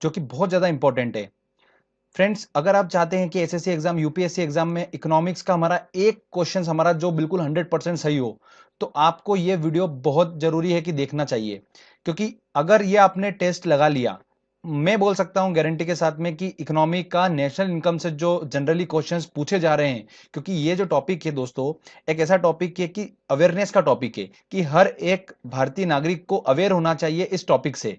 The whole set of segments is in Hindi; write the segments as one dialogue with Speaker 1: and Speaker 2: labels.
Speaker 1: जो कि बहुत ज़्यादा इंपॉर्टेंट है। फ्रेंड्स, अगर आप चाहते हैं कि एसएससी एग्जाम, यूपीएससी एग्जाम में इकोनॉमिक्स का हमारा एक क्वेश्चन हमारा जो बिल्कुल 100% सही हो, तो आपको ये वीडियो बहुत जरूरी है कि देखना चाहिए। क्योंकि अगर ये आपने टेस्ट लगा लिया, मैं बोल सकता हूं गारंटी के साथ में कि इकोनॉमी का नेशनल इनकम से जो जनरली क्वेश्चंस पूछे जा रहे हैं, क्योंकि ये जो टॉपिक है दोस्तों, एक ऐसा टॉपिक है कि अवेयरनेस का टॉपिक है कि हर एक भारतीय नागरिक को अवेयर होना चाहिए इस टॉपिक से।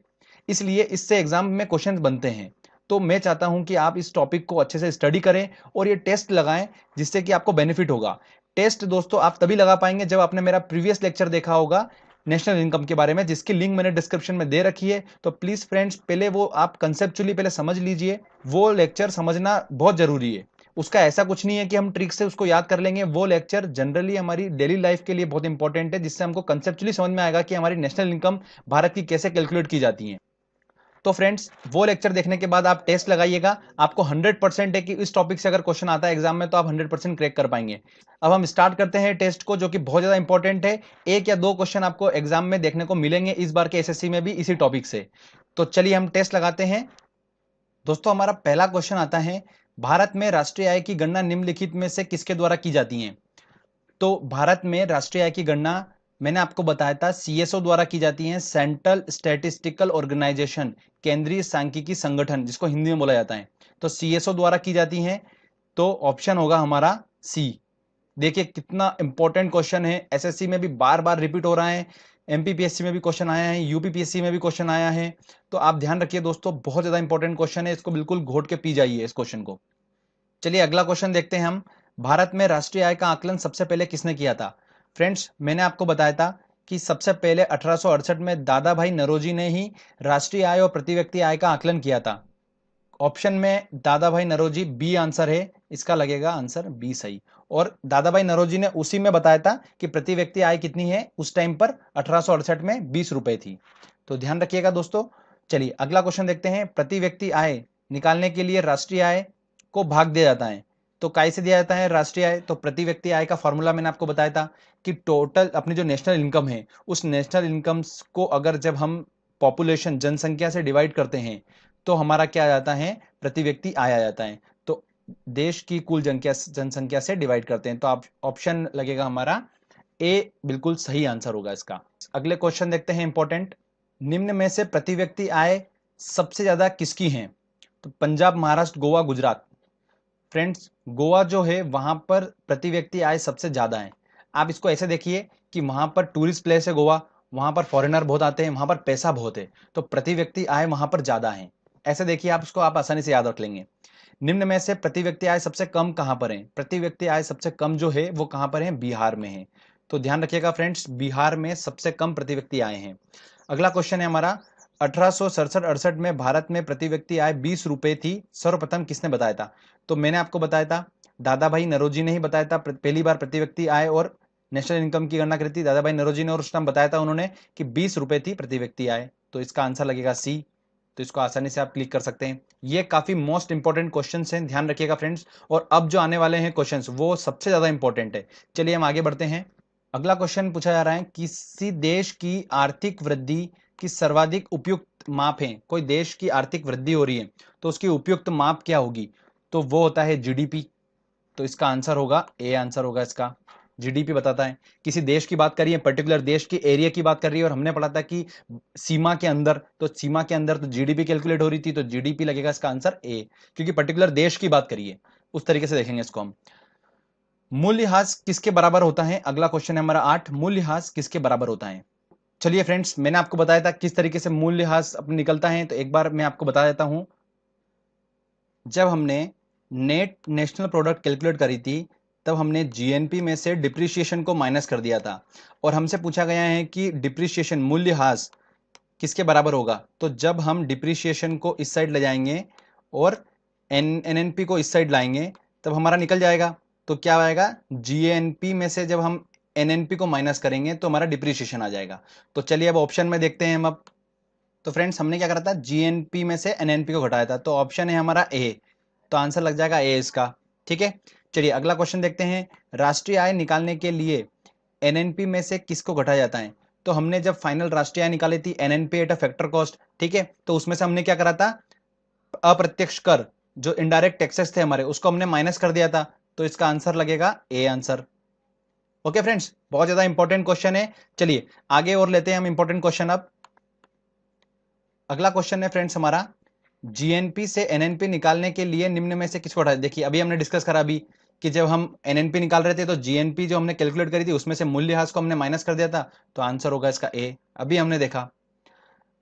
Speaker 1: इसलिए इससे एग्जाम में क्वेश्चन बनते हैं। तो मैं चाहता हूं कि आप इस टॉपिक को अच्छे से स्टडी करें और ये टेस्ट लगाएं, जिससे कि आपको बेनिफिट होगा। टेस्ट दोस्तों आप तभी लगा पाएंगे जब आपने मेरा प्रीवियस लेक्चर देखा होगा नेशनल इनकम के बारे में, जिसकी लिंक मैंने डिस्क्रिप्शन में दे रखी है। तो प्लीज फ्रेंड्स, पहले वो आप कंसेप्चुअली पहले समझ लीजिए। वो लेक्चर समझना बहुत जरूरी है। उसका ऐसा कुछ नहीं है कि हम ट्रिक से उसको याद कर लेंगे। वो लेक्चर जनरली हमारी डेली लाइफ के लिए बहुत इंपॉर्टेंट है, जिससे हमको कंसेप्चुअली समझ में आएगा कि हमारी नेशनल इनकम भारत की कैसे कैलकुलेट की जाती है। तो फ्रेंड्स, वो लेक्चर देखने के बाद आप टेस्ट लगाइएगा। आपको 100% है कि इस टॉपिक से अगर क्वेश्चन आता है एग्जाम में, तो आप 100% क्रैक कर पाएंगे। अब हम स्टार्ट करते हैं टेस्ट को, जो कि बहुत ज्यादा इंपॉर्टेंट है। एक या दो क्वेश्चन आपको एग्जाम में देखने को मिलेंगे इस बार के एसएससी में भी इसी टॉपिक से। तो चलिए हम टेस्ट लगाते हैं। दोस्तों, हमारा पहला क्वेश्चन आता है, भारत में राष्ट्रीय आय की गणना निम्नलिखित में से किसके द्वारा की जाती है? तो भारत में राष्ट्रीय आय की गणना मैंने आपको बताया था सीएसओ द्वारा की जाती है, सेंट्रल स्टैटिस्टिकल ऑर्गेनाइजेशन, केंद्रीय सांख्यिकी संगठन, जिसको हिंदी में बोला जाता है। तो सीएसओ द्वारा की जाती है। तो ऑप्शन होगा हमारा सी। देखिए कितना इंपॉर्टेंट क्वेश्चन है, एसएससी में भी बार बार रिपीट हो रहा है, एमपीपीएससी में भी क्वेश्चन आया है, यूपीपीएससी में भी क्वेश्चन आया है। तो आप ध्यान रखिए दोस्तों, बहुत ज्यादा इंपॉर्टेंट क्वेश्चन है, इसको बिल्कुल घोट के पी जाइए इस क्वेश्चन को। चलिए अगला क्वेश्चन देखते हैं हम। भारत में राष्ट्रीय आय का आकलन सबसे पहले किसने किया था? फ्रेंड्स, मैंने आपको बताया था कि सबसे पहले 1868 में दादा भाई नौरोजी ने ही राष्ट्रीय आय और प्रति व्यक्ति आय का आकलन किया था। ऑप्शन में दादा भाई नौरोजी बी आंसर है, इसका लगेगा आंसर बी सही। और दादा भाई नौरोजी ने उसी में बताया था कि प्रति व्यक्ति आय कितनी है उस टाइम पर, 1868 में 20 रुपए थी। तो ध्यान रखिएगा दोस्तों। चलिए अगला क्वेश्चन देखते हैं। प्रति व्यक्ति आय निकालने के लिए राष्ट्रीय आय को भाग दिया जाता है। तो काय से दिया जाता है राष्ट्रीय आय? तो प्रति व्यक्ति आय का फॉर्मूला मैंने आपको बताया था कि टोटल अपनी जो नेशनल इनकम है, उस नेशनल इनकम को अगर जब हम पॉपुलेशन जनसंख्या से डिवाइड करते हैं, तो हमारा क्या आ जाता है? प्रति व्यक्ति आय आ जाता है। तो देश की कुल जनसंख्या से डिवाइड करते हैं। तो आप ऑप्शन लगेगा हमारा ए, बिल्कुल सही आंसर होगा इसका। अगले क्वेश्चन देखते हैं इंपॉर्टेंट। निम्न में से प्रति व्यक्ति आय सबसे ज्यादा किसकी है? तो पंजाब, महाराष्ट्र, गोवा, गुजरात। फ्रेंड्स, गोवा जो है वहां पर प्रति व्यक्ति आय सबसे ज्यादा है। आप इसको ऐसे देखिए कि वहां पर टूरिस्ट प्लेस है गोवा, वहां पर फॉरेनर बहुत आते हैं, वहां पर पैसा बहुत है, तो प्रति व्यक्ति आय वहां पर ज्यादा है। ऐसे देखिए आप इसको, आप आसानी से याद रख लेंगे। निम्न में से प्रति व्यक्ति आय सबसे कम कहां पर है? प्रति व्यक्ति आय सबसे कम जो है वो कहां पर है? बिहार में है। तो ध्यान रखिएगा फ्रेंड्स, बिहार में सबसे कम प्रति व्यक्ति आय है। अगला क्वेश्चन है हमारा, 1867-68 में भारत में प्रति व्यक्ति आय 20 रुपए थी, सर्वप्रथम किसने बताया था? तो मैंने आपको बताया था, दादा भाई नौरोजी ने ही बताया था पहली बार प्रति व्यक्ति आय और नेशनल इनकम की गणना करी थी दादा भाई नौरोजी ने, और उस टाइम बताया था उन्होंने कि 20 रुपए थी प्रति व्यक्ति आय। तो इसका आंसर लगेगा सी। तो इसको आसानी से आप क्लिक कर सकते हैं। ये काफी मोस्ट इंपॉर्टेंट क्वेश्चन हैं, ध्यान रखिएगा फ्रेंड्स। और अब जो आने वाले हैं क्वेश्चन वो सबसे ज्यादा इंपॉर्टेंट है। चलिए हम आगे बढ़ते हैं। अगला क्वेश्चन पूछा जा रहा है, किसी देश की आर्थिक वृद्धि की सर्वाधिक उपयुक्त माप है? कोई देश की आर्थिक वृद्धि हो रही है तो उसकी उपयुक्त माप क्या होगी? तो वो होता है जीडीपी। तो इसका आंसर होगा ए, आंसर होगा इसका। जीडीपी बताता है किसी देश की बात करिए, पर्टिकुलर देश की एरिया की बात कर रही है, और हमने पढ़ा था कि सीमा के अंदर, तो सीमा के अंदर तो जीडीपी कैलकुलेट हो रही थी, तो जीडीपी लगेगा इसका आंसर ए, क्योंकि पर्टिकुलर देश की बात करिए। उस तरीके से देखेंगे इसको हम। मूल्यह्रास किसके बराबर होता है? अगला क्वेश्चन है हमारा 8, मूल्यह्रास किसके बराबर होता है? चलिए फ्रेंड्स, मैंने आपको बताया था किस तरीके से मूल्यह्रास अपने निकलता है, तो एक बार मैं आपको बता देता हूं। जब हमने नेट नेशनल प्रोडक्ट कैलकुलेट करी थी, तब हमने जीएनपी में से डिप्रिसिएशन को माइनस कर दिया था, और हमसे पूछा गया है कि डिप्रिसिएशन मूल्यह्रास किसके बराबर होगा? तो जब हम डिप्रिसिएशन को इस साइड ले जाएंगे और एनएनपी को इस साइड लाएंगे, तब हमारा निकल जाएगा। तो क्या आएगा? जीएनपी में से जब हम एनएनपी को माइनस करेंगे तो हमारा डिप्रिसिएशन आ जाएगा। तो चलिए अब ऑप्शन में देखते हैं हम अब। तो फ्रेंड्स, हमने क्या करा था? जीएनपी में से एनएनपी को घटाया था, तो ऑप्शन है हमारा ए। तो आंसर लग जाएगा ए इसका। ठीक है, चलिए अगला क्वेश्चन देखते हैं। राष्ट्रीय आय निकालने के लिए एनएनपी में से किसको घटाया जाता है? तो हमने जब फाइनल राष्ट्रीय आय निकाली थी NNP eight a factor cost, ठीक है, तो उसमें से हमने क्या करा था? अप्रत्यक्ष कर जो इनडायरेक्ट टैक्सेस थे हमारे, उसको हमने माइनस कर दिया था, तो इसका आंसर लगेगा ए आंसर। ओके फ्रेंड्स, बहुत ज्यादा इंपॉर्टेंट क्वेश्चन है। चलिए आगे और लेते हैं हम इंपॉर्टेंट क्वेश्चन। अब अगला क्वेश्चन है फ्रेंड्स हमारा, जीएनपी से एनएनपी निकालने के लिए निम्न में से किसको हटाए। देखिए अभी हमने डिस्कस करा अभी कि जब हम एनएनपी निकाल रहे थे तो जीएनपी जो हमने कैलकुलेट करी थी उसमें से मूल्यह्रास को हमने माइनस कर दिया था, तो आंसर होगा इसका ए, अभी हमने देखा।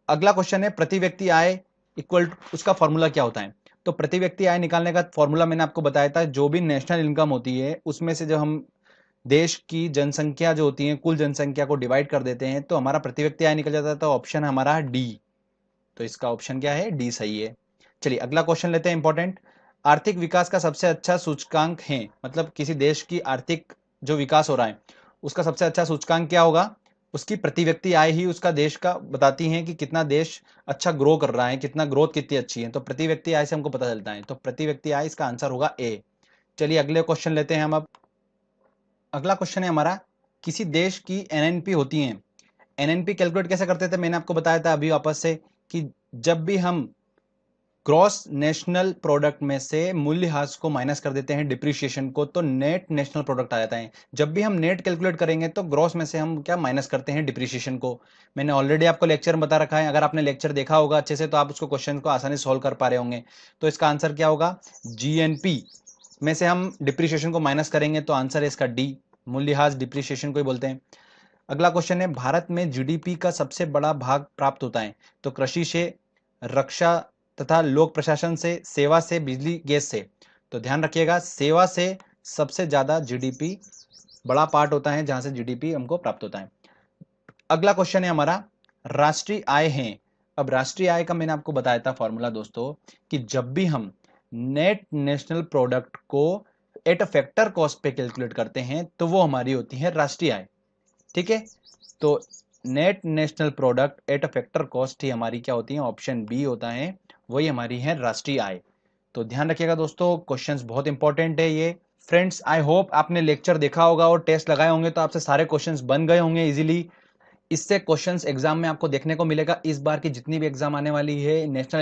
Speaker 1: अगला क्वेश्चन है प्रति व्यक्ति आय इक्वल, उसका फॉर्मूला क्या होता है। तो प्रति व्यक्ति आय निकालने का फॉर्मूला मैंने आपको बताया था, जो भी नेशनल इनकम होती है उसमें से जब हम देश की जनसंख्या जो होती है, कुल जनसंख्या को डिवाइड कर देते हैं तो हमारा प्रति व्यक्ति आय निकल जाता है। तो ऑप्शन हमारा डी, तो इसका ऑप्शन क्या है, डी सही है। चलिए अगला क्वेश्चन लेते हैं इंपॉर्टेंट। आर्थिक विकास का सबसे अच्छा सूचकांक है, मतलब किसी देश की आर्थिक जो विकास हो रहा है उसका सबसे अच्छा सूचकांक क्या होगा, उसकी प्रति व्यक्ति आय ही उसका देश का बताती है कि कितना देश अच्छा ग्रो कर रहा है, कितना ग्रोथ कितनी अच्छी है। तो प्रति व्यक्ति आय से हमको पता चलता है, तो प्रति व्यक्ति आय इसका आंसर होगा ए। चलिए अगले क्वेश्चन लेते हैं हम। अब अगला क्वेश्चन है हमारा, किसी देश की एनएनपी होती है, एनएनपी कैलकुलेट कैसे करते थे, मैंने आपको बताया था अभी वापस से कि जब भी हम ग्रॉस नेशनल प्रोडक्ट में से मूल्यह्रास को माइनस कर देते हैं, डिप्रिशिएशन को, तो नेट नेशनल प्रोडक्ट आ जाता है। जब भी हम नेट कैलकुलेट करेंगे तो ग्रॉस में से हम क्या माइनस करते हैं, डिप्रिशिएशन को। मैंने ऑलरेडी आपको लेक्चर में बता रखा है, अगर आपने लेक्चर देखा होगा अच्छे से तो आप उसको क्वेश्चन को आसानी से सॉल्व कर पा रहे होंगे। तो इसका आंसर क्या होगा, जीएनपी में से हम डिप्रिशिएशन को माइनस करेंगे तो आंसर है इसका डी, मूल्यह्रास डिप्रिशिएशन को ही बोलते हैं। अगला क्वेश्चन है, भारत में जीडीपी का सबसे बड़ा भाग प्राप्त होता है, तो कृषि से, रक्षा तथा लोक प्रशासन से, सेवा से, बिजली गैस से। तो ध्यान रखिएगा सेवा से सबसे ज्यादा जीडीपी बड़ा पार्ट होता है, जहां से जीडीपी हमको प्राप्त होता है। अगला क्वेश्चन है हमारा, राष्ट्रीय आय है। अब राष्ट्रीय आय का मैंने आपको बताया था फॉर्मूला दोस्तों, कि जब भी हम नेट नेशनल प्रोडक्ट को एट अ फैक्टर कॉस्ट पे कैलकुलेट करते हैं तो वो हमारी होती है राष्ट्रीय आय। ठीक है, तो net national product at a factor cost ही हमारी क्या होती है, ऑप्शन बी होता है, वही हमारी है राष्ट्रीय आय। तो ध्यान रखिएगा दोस्तों, क्वेश्चंस बहुत इंपॉर्टेंट है ये। फ्रेंड्स आई होप आपने लेक्चर देखा होगा और टेस्ट लगाए होंगे तो आपसे सारे क्वेश्चंस बन गए होंगे इजीली। इससे क्वेश्चंस एग्जाम में आपको देखने को मिलेगा। इस बार की जितनी भी एग्जाम आने वाली है नेशनल